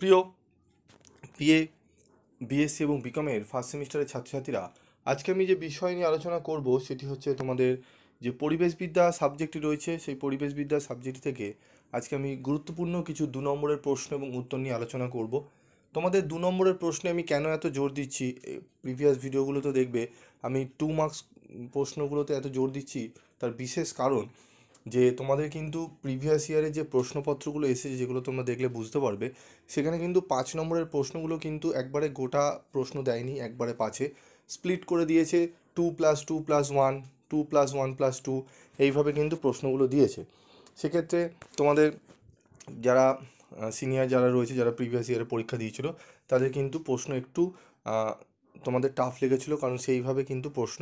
প্রিয় BA BSc এবং বিকমের first সেমিস্টারের ছাত্রছাত্রীরা, আজকে আমি যে বিষয় নিয়ে আলোচনা করব সেটি হচ্ছে তোমাদের যে পরিবেশবিদ্যা সাবজেক্টটি রয়েছে, সেই পরিবেশবিদ্যা সাবজেক্ট থেকে আজকে আমি গুরুত্বপূর্ণ কিছু 2 নম্বরের প্রশ্ন এবং উত্তর নিয়ে আলোচনা করব। তোমাদের 2 নম্বরের প্রশ্নে আমি কেন এত জোর দিচ্ছি, প্রিভিয়াস ভিডিওগুলোতে দেখবে আমি 2 মার্কস প্রশ্নগুলোতে এত জোর দিচ্ছি, তার বিশেষ কারণ যে তোমাদের কিন্তু প্রিভিয়াস ইয়ারের যে প্রশ্নপত্রগুলো এসেছে, যেগুলো তোমরা দেখলে বুঝতে পারবে, সেখানে কিন্তু 5 নম্বরের প্রশ্নগুলো কিন্তু একবারে গোটা প্রশ্ন দেয়নি, একবারে 5-এ স্প্লিট করে দিয়েছে। 2+2+1, 2+1+2, এইভাবে কিন্তু প্রশ্নগুলো দিয়েছে। সেক্ষেত্রে তোমাদের যারা সিনিয়র যারা রয়েছে, যারা প্রিভিয়াস ইয়ারে পরীক্ষা দিয়েছিল, তাদের কিন্তু প্রশ্ন একটু তোমাদের টাফ লেগেছিলো, কারণ সেইভাবে কিন্তু প্রশ্ন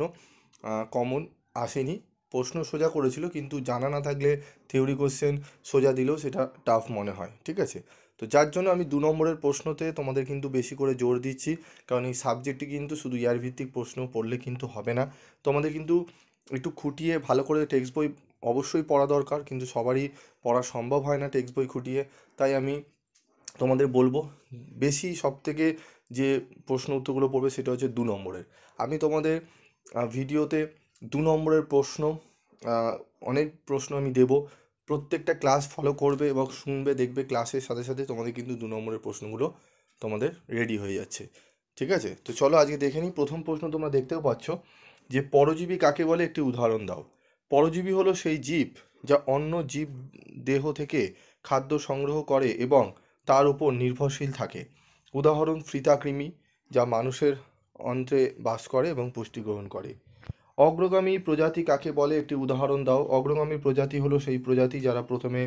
কমন আসেনি। প্রশ্ন সোজা করেছিল, কিন্তু জানা না থাকলে থিওরি কোশ্চেন সোজা দিলেও সেটা টাফ মনে হয়, ঠিক আছে? তো যার জন্য আমি 2 নম্বরের প্রশ্নতে তোমাদের কিন্তু বেশি করে জোর দিচ্ছি, কারণ এই সাবজেক্টটি কিন্তু শুধু ইয়ার ভিত্তিক প্রশ্ন পড়লে কিন্তু হবে না। তোমাদের কিন্তু একটু খুঁটিয়ে ভালো করে টেক্সট বই অবশ্যই পড়া দরকার, কিন্তু সবারই পড়া সম্ভব হয় না টেক্সট বই খুঁটিয়ে। তাই আমি তোমাদের বলবো, বেশি সবথেকে যে প্রশ্ন উত্তরগুলো পড়বে সেটা হচ্ছে 2 নম্বরের। আমি তোমাদের ভিডিওতে 2 নম্বরের প্রশ্ন, অনেক প্রশ্ন আমি দেব। প্রত্যেকটা ক্লাস ফলো করবে এবং শুনবে, দেখবে ক্লাসের সাথে সাথে তোমাদের কিন্তু 2 নম্বরের প্রশ্নগুলো তোমাদের রেডি হয়ে যাচ্ছে, ঠিক আছে? তো চলো আজকে দেখে নিই। প্রথম প্রশ্ন তোমরা দেখতেও পাচ্ছ যে পরজীবী কাকে বলে, একটি উদাহরণ দাও। পরজীবী হলো সেই জীব যা অন্য জীব দেহ থেকে খাদ্য সংগ্রহ করে এবং তার উপর নির্ভরশীল থাকে। উদাহরণ ফ্রিতাকৃমি, যা মানুষের অন্ত্রে বাস করে এবং পুষ্টি গ্রহণ করে। অগ্রগামী প্রজাতি কাকে বলে, একটি উদাহরণ দাও। অগ্রগামী প্রজাতি হলো সেই প্রজাতি যারা প্রথমে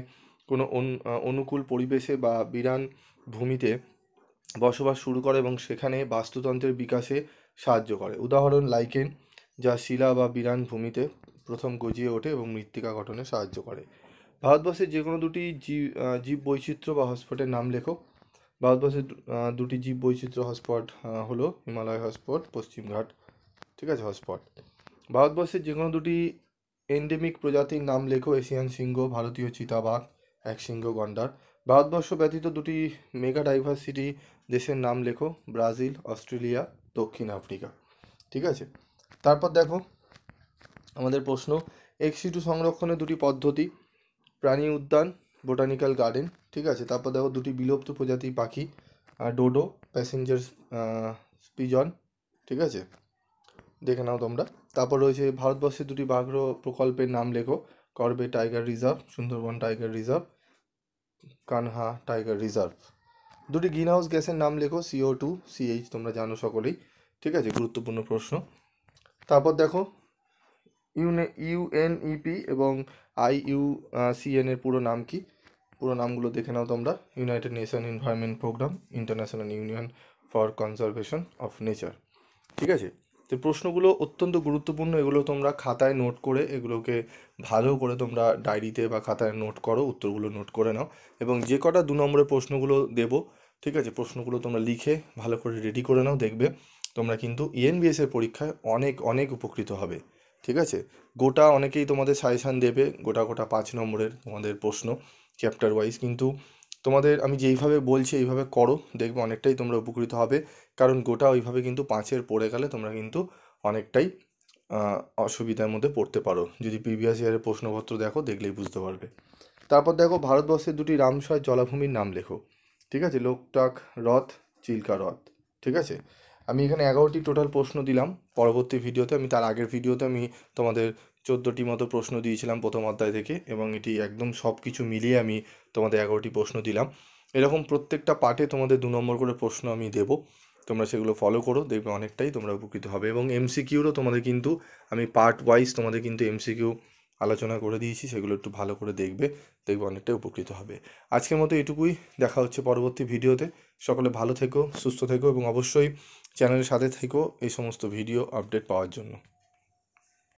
কোনো অনুকূল পরিবেশে বা বিরান ভূমিতে বসবাস শুরু করে এবং সেখানে বাস্তুতন্ত্রের বিকাশে সাহায্য করে। উদাহরণ লাইকেন, যা শিলা বা বিরান ভূমিতে প্রথম গজিয়ে ওঠে এবং মৃত্তিকা গঠনে সাহায্য করে। ভারতবর্ষের যে কোনো দুটি জীব বৈচিত্র্য বা হটস্পটের নাম লেখো। ভারতবর্ষের দুটি জীব বৈচিত্র্য হটস্পট হলো হিমালয় হটস্পট, পশ্চিমঘাট, ঠিক আছে, হটস্পট। ভারতবর্ষের যে কোনো দুটি এন্ডেমিক প্রজাতির নাম লেখো। এশিয়ান সিংহ, ভারতীয় চিতাবাঘ, একশৃঙ্গ গন্ডার। ভারতবর্ষ ব্যতীত দুটি মেগা ডাইভার্সিটি দেশের নাম লেখো। ব্রাজিল, অস্ট্রেলিয়া, দক্ষিণ আফ্রিকা, ঠিক আছে? তারপর দেখো আমাদের প্রশ্ন, এক্সিটু সংরক্ষণের দুটি পদ্ধতি। প্রাণী উদ্যান, বোটানিক্যাল গার্ডেন, ঠিক আছে? তারপর দেখো দুটি বিলুপ্ত প্রজাতির পাখি, ডোডো, প্যাসেঞ্জার পিজন, ঠিক আছে? দেখে নাও তোমরা। তারপর রয়েছে ভারতবর্ষের দুটি ব্যাঘ্র প্রকল্পের নাম লেখো। করবে tiger reserve, Sundarban tiger reserve, Kanha tiger reserve. দুটি গ্রিন হাউস গ্যাসের নাম লেখো। CO2, CH তোমরা জানো সকলেই, ঠিক আছে? গুরুত্বপূর্ণ প্রশ্ন। তারপর দেখো UNEP এবং IUCN এর পুরো নাম কি? পুরো নামগুলো দেখে নাও তোমরা। United Nation Environment Programme, International Union for Conservation of Nature, ঠিক আছে? তো প্রশ্নগুলো অত্যন্ত গুরুত্বপূর্ণ, এগুলো তোমরা খাতায় নোট করে, এগুলোকে ভালো করে তোমরা ডায়েরিতে বা খাতায় নোট করো, উত্তরগুলো নোট করে নাও। এবং যে কটা 2 নম্বরের প্রশ্নগুলো দেবো, ঠিক আছে, প্রশ্নগুলো তোমরা লিখে ভালো করে রেডি করে নাও। দেখবে তোমরা কিন্তু ENVS এর পরীক্ষায় অনেক অনেক উপকৃত হবে, ঠিক আছে? গোটা অনেকেই তোমাদের সাজেশান দেবে, গোটা গোটা 5 নম্বরের তোমাদের প্রশ্ন চ্যাপ্টার ওয়াইজ, কিন্তু তোমাদের আমি যেইভাবে বলছি এইভাবে করো, দেখবে অনেকটাই তোমরা উপকৃত হবে। কারণ গোটা ওইভাবে কিন্তু 5-এর পড়ে গেলে তোমরা কিন্তু অনেকটাই অসুবিধার মধ্যে পড়তে পারো। যদি প্রিভিয়াস ইয়ারের প্রশ্নপত্র দেখো, দেখলেই বুঝতে পারবে। তারপর দেখো ভারতবর্ষের দুটি রামসার জলাভূমির নাম লেখো, ঠিক আছে? লোকটাক হ্রদ, চিল্কা হ্রদ, ঠিক আছে? আমি এখানে 11টি টোটাল প্রশ্ন দিলাম। পরবর্তী ভিডিওতে আমি, তার আগের ভিডিওতে আমি তোমাদের 14টি মতো প্রশ্ন দিয়েছিলাম প্রথম অধ্যায় থেকে, এবং এটি একদম সব কিছু মিলিয়ে আমি তোমাদের 11টি প্রশ্ন দিলাম। এরকম প্রত্যেকটা পার্টে তোমাদের 2 নম্বর করে প্রশ্ন আমি দেবো, তোমরা সেগুলো ফলো করো, দেখবে অনেকটাই তোমরা উপকৃত হবে। এবং MCQরও তোমাদের কিন্তু আমি পার্ট ওয়াইজ তোমাদের কিন্তু MCQ আলোচনা করে দিয়েছি, সেগুলো একটু ভালো করে দেখবে, দেখবে অনেকটাই উপকৃত হবে। আজকের মতো এটুকুই, দেখা হচ্ছে পরবর্তী ভিডিওতে। সকলে ভালো থেকো, সুস্থ থেকো এবং অবশ্যই চ্যানেলের সাথে থেকো এই সমস্ত ভিডিও আপডেট পাওয়ার জন্য।